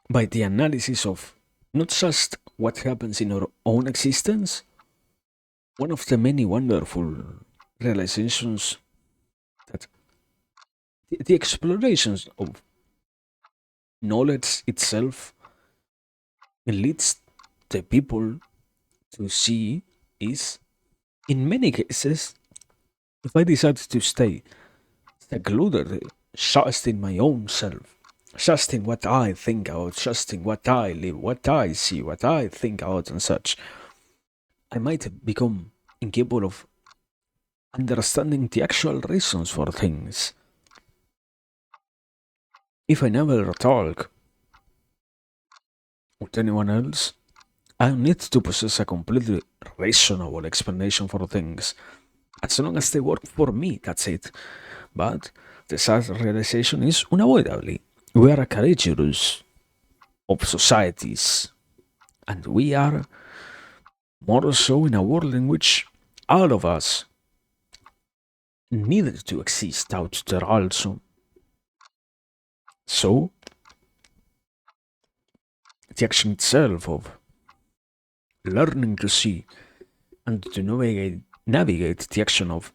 by the analysis of not just what happens in our own existence, one of the many wonderful realizations that the explorations of knowledge itself leads the people to see is, in many cases, if I decide to stay secluded just in my own self, just in what I think about, just in what I live, what I see, what I think about, and such, I might become incapable of understanding the actual reasons for things. If I never talk with anyone else, I need to possess a completely reasonable explanation for things. As long as they work for me, that's it. But the sad realization is unavoidably. We are a creatures of societies, and we are more so in a world in which all of us needed to exist out there also. So, the action itself of learning to see and to navigate the action of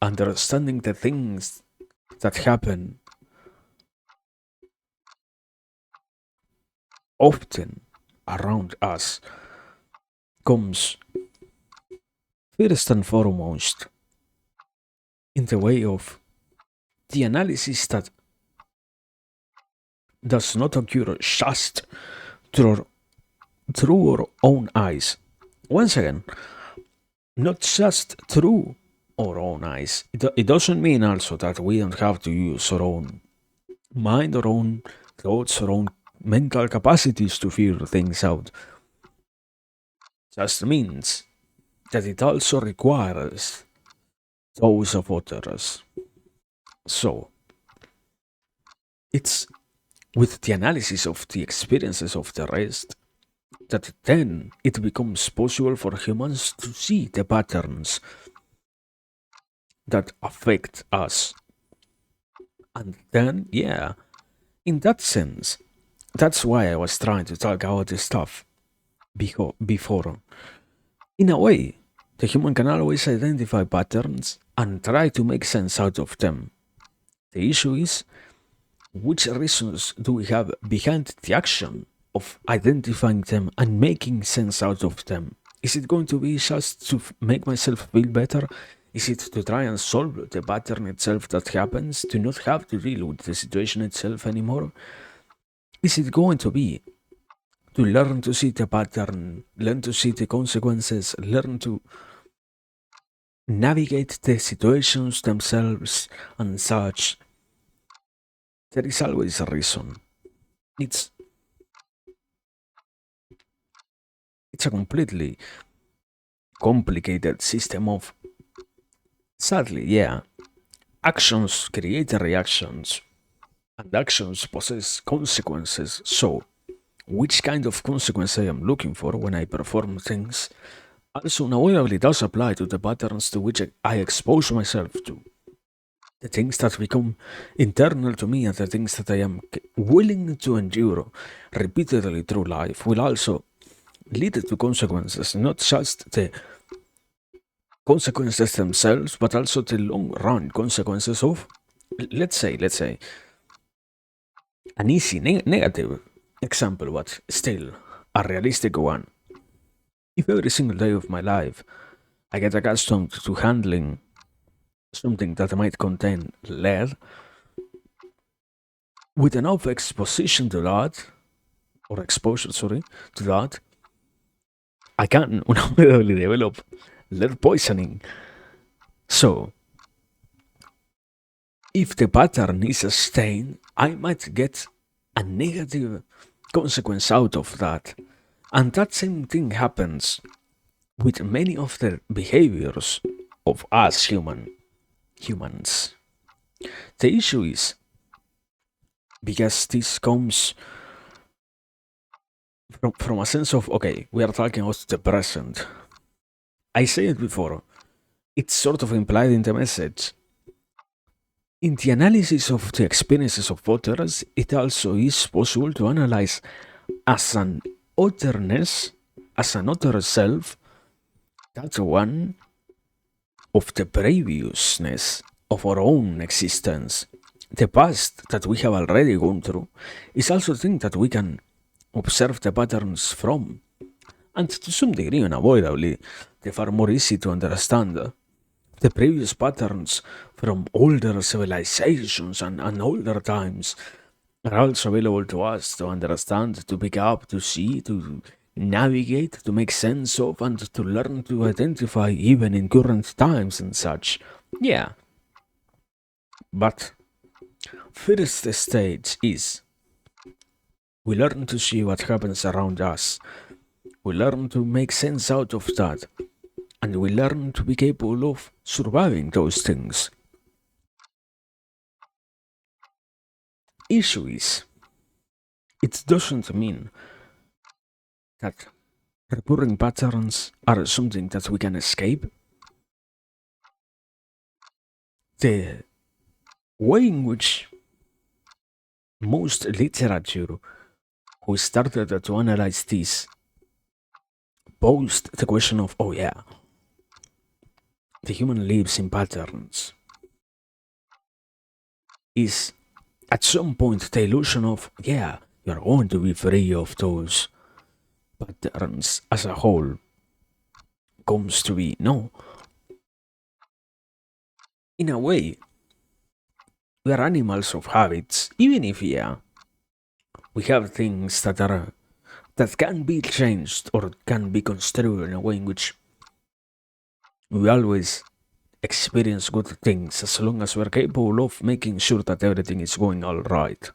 understanding the things that happen often around us comes first and foremost in the way of the analysis that does not occur just through, through our own eyes. Once again, not just through our own eyes. It doesn't mean also that we don't have to use our own mind, our own thoughts, our own mental capacities to figure things out. Just means that it also requires those of others. So, it's with the analysis of the experiences of the rest that then it becomes possible for humans to see the patterns that affect us. And then, yeah, in that sense, that's why I was trying to talk about this stuff before. In a way, the human can always identify patterns and try to make sense out of them. The issue is which reasons do we have behind the action of identifying them and making sense out of them? Is it going to be just to make myself feel better? Is it to try and solve the pattern itself that happens, to not have to deal with the situation itself anymore? Is it going to be to learn to see the pattern, learn to see the consequences, learn to navigate the situations themselves and such? There is always a reason. It's It's a completely complicated system of, sadly, yeah, actions create reactions, and actions possess consequences. So, which kind of consequence I am looking for when I perform things also unavoidably does apply to the patterns to which I expose myself to. The things that become internal to me and the things that I am willing to endure repeatedly through life will also lead to consequences, not just the consequences themselves, but also the long run consequences of, let's say, an easy negative example, but still a realistic one. If every single day of my life I get accustomed to handling something that might contain lead, with enough exposition to that, or exposure, sorry, to that, I can unavoidably develop lead poisoning. So, if the pattern is sustained, I might get a negative consequence out of that. And that same thing happens with many of the behaviors of us humans. The issue is because this comes from a sense of, okay, we are talking about the present. I said it before, it's sort of implied in the message. In the analysis of the experiences of others, it also is possible to analyze as an otherness, as an other self, that one of the previousness of our own existence. The past that we have already gone through is also a thing that we can observe the patterns from, and to some degree unavoidably, they are more easy to understand. The previous patterns from older civilizations and older times are also available to us to understand, to pick up, to see, to navigate, to make sense of, and to learn to identify even in current times and such. Yeah, but first stage is we learn to see what happens around us. We learn to make sense out of that. And we learn to be capable of surviving those things. Issue is, it doesn't mean that recurring patterns are something that we can escape. The way in which most literature who started to analyze this posed the question of, oh yeah, the human lives in patterns, is at some point the illusion of, yeah, you're going to be free of those patterns as a whole comes to be. No. In a way, we are animals of habits, even if, yeah, we have things that can be changed or can be construed in a way in which we always experience good things as long as we're capable of making sure that everything is going all right.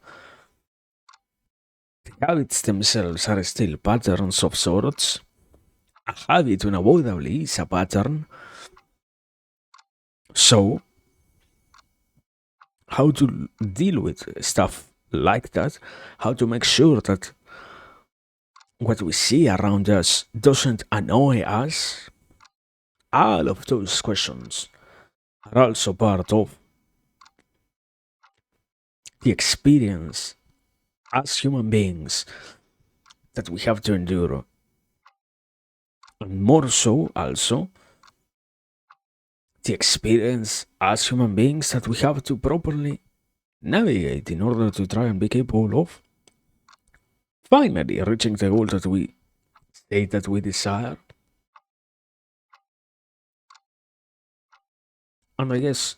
The habits themselves are still patterns of sorts. A habit unavoidably is a pattern. So, how to deal with stuff like that, how to make sure that what we see around us doesn't annoy us, all of those questions are also part of the experience as human beings that we have to endure. And more so, also, the experience as human beings that we have to properly navigate in order to try and be capable of finally reaching the goal that we say that we desire. And I guess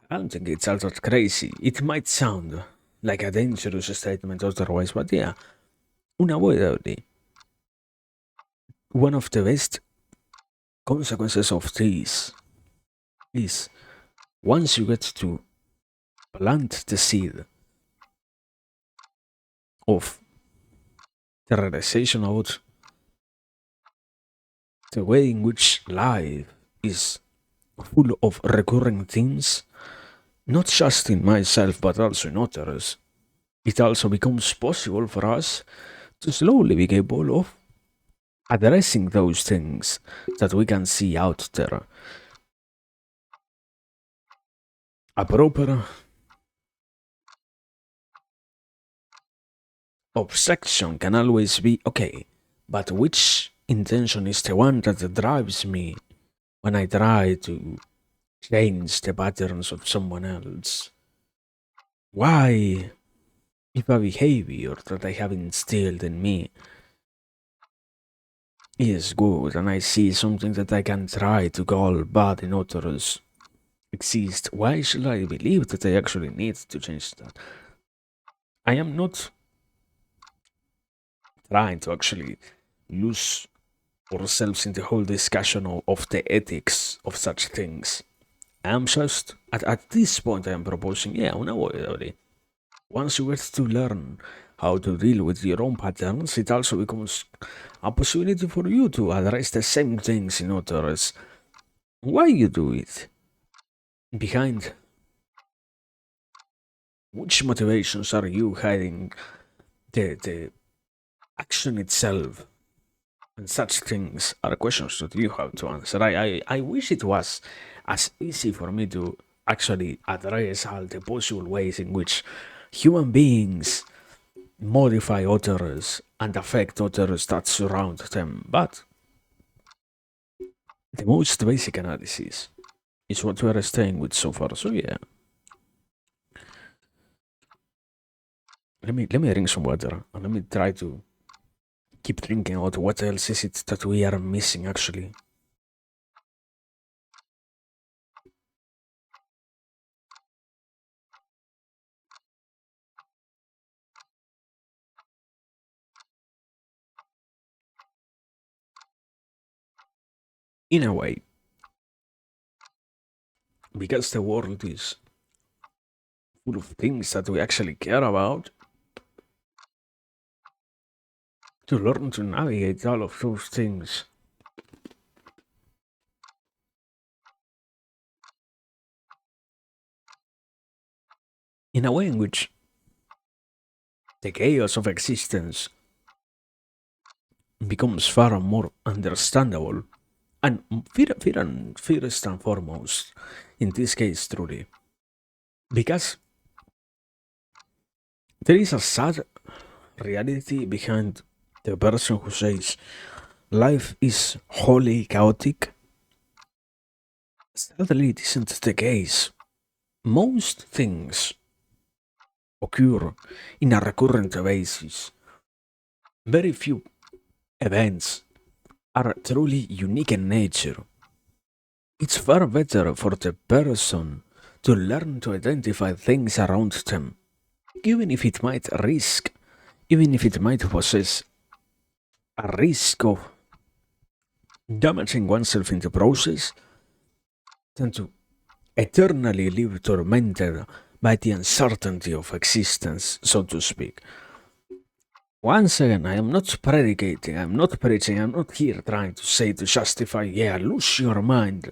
I don't think it's all that crazy. It might sound like a dangerous statement otherwise, but yeah, unavoidably, one of the best consequences of this is once you get to plant the seed, of the realization about the way in which life is full of recurring themes, not just in myself but also in others. It also becomes possible for us to slowly be capable of addressing those things that we can see out there. A proper obsession can always be okay, but which intention is the one that drives me when I try to change the patterns of someone else? Why, if a behavior that I have instilled in me is good and I see something that I can try to call bad in others exist, why should I believe that I actually need to change that? I am not trying to actually lose ourselves in the whole discussion of the ethics of such things. I'm just at this point I am proposing, yeah, unavoidably. Once you get to learn how to deal with your own patterns, it also becomes a possibility for you to address the same things in others. Why you do it? Behind which motivations are you hiding the action itself? And such things are questions that you have to answer. I wish it was as easy for me to actually address all the possible ways in which human beings modify others and affect others that surround them. But the most basic analysis is what we are staying with so far. So yeah, let me drink some water and let me try to keep thinking about what else is it that we are missing actually. In a way, because the world is full of things that we actually care about, to learn to navigate all of those things in a way in which the chaos of existence becomes far more understandable and first and foremost, in this case, truly, because there is a sad reality behind the person who says life is wholly chaotic. Sadly, it isn't the case. Most things occur in a recurrent basis. Very few events are truly unique in nature. It's far better for the person to learn to identify things around them, even if it might risk, even if it might possess a risk of damaging oneself in the process, than to eternally live tormented by the uncertainty of existence, so to speak. Once again, I am not predicating, I'm not preaching, I'm not here trying to say to justify, yeah, lose your mind,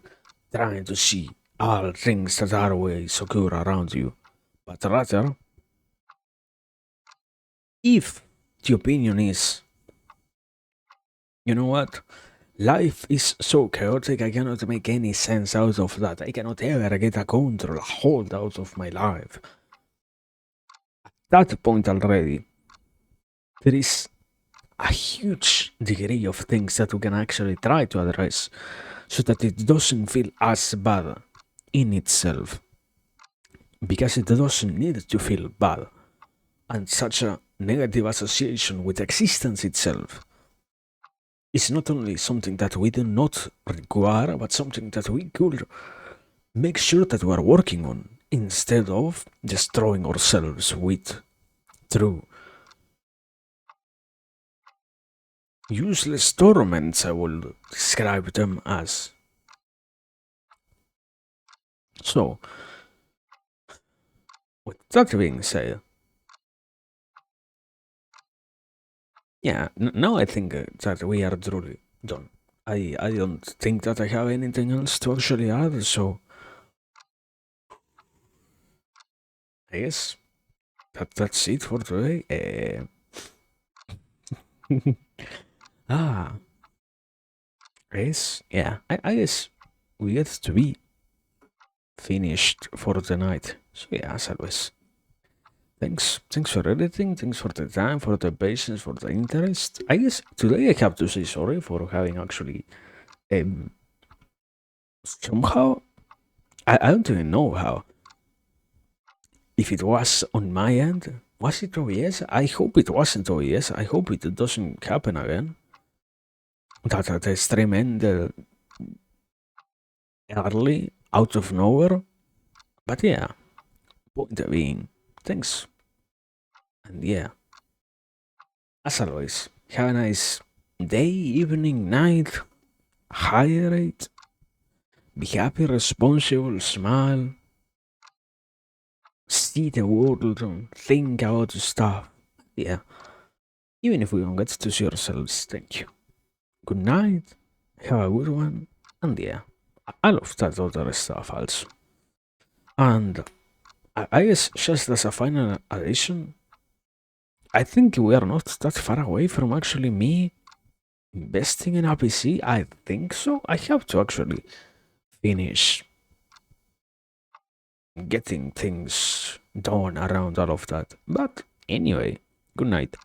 trying to see all things that always occur around you. But rather, if the opinion is, you know what, life is so chaotic, I cannot make any sense out of that. I cannot ever get a control, a hold out of my life. That point already, there is a huge degree of things that we can actually try to address so that it doesn't feel as bad in itself. Because it doesn't need to feel bad. And such a negative association with existence itself is not only something that we do not require, but something that we could make sure that we are working on instead of destroying ourselves with through useless torments, I will describe them as. So, with that being said, Yeah, now I think that we are truly done. I don't think that I have anything else to actually add, so I guess that's it for today. Ah, I guess, yeah, I guess we get to be finished for the night. So yeah, as always, thanks for everything. Thanks for the time, for the patience, for the interest. I guess today I have to say sorry for having actually um somehow I don't even know how. If it was on my end, was it OES? I hope it wasn't OES. I hope it doesn't happen again. That the stream ended early, out of nowhere. But yeah, point being, thanks. And yeah, as always, have a nice day, evening, night, hydrate, be happy, responsible, smile, see the world, and think about stuff. Yeah, even if we don't get to see ourselves, thank you. Good night, have a good one, and yeah, I love that other stuff also. And I guess just as a final addition, I think we are not that far away from actually me investing in a PC. I think so. I have to actually finish getting things done around all of that. But anyway, good night.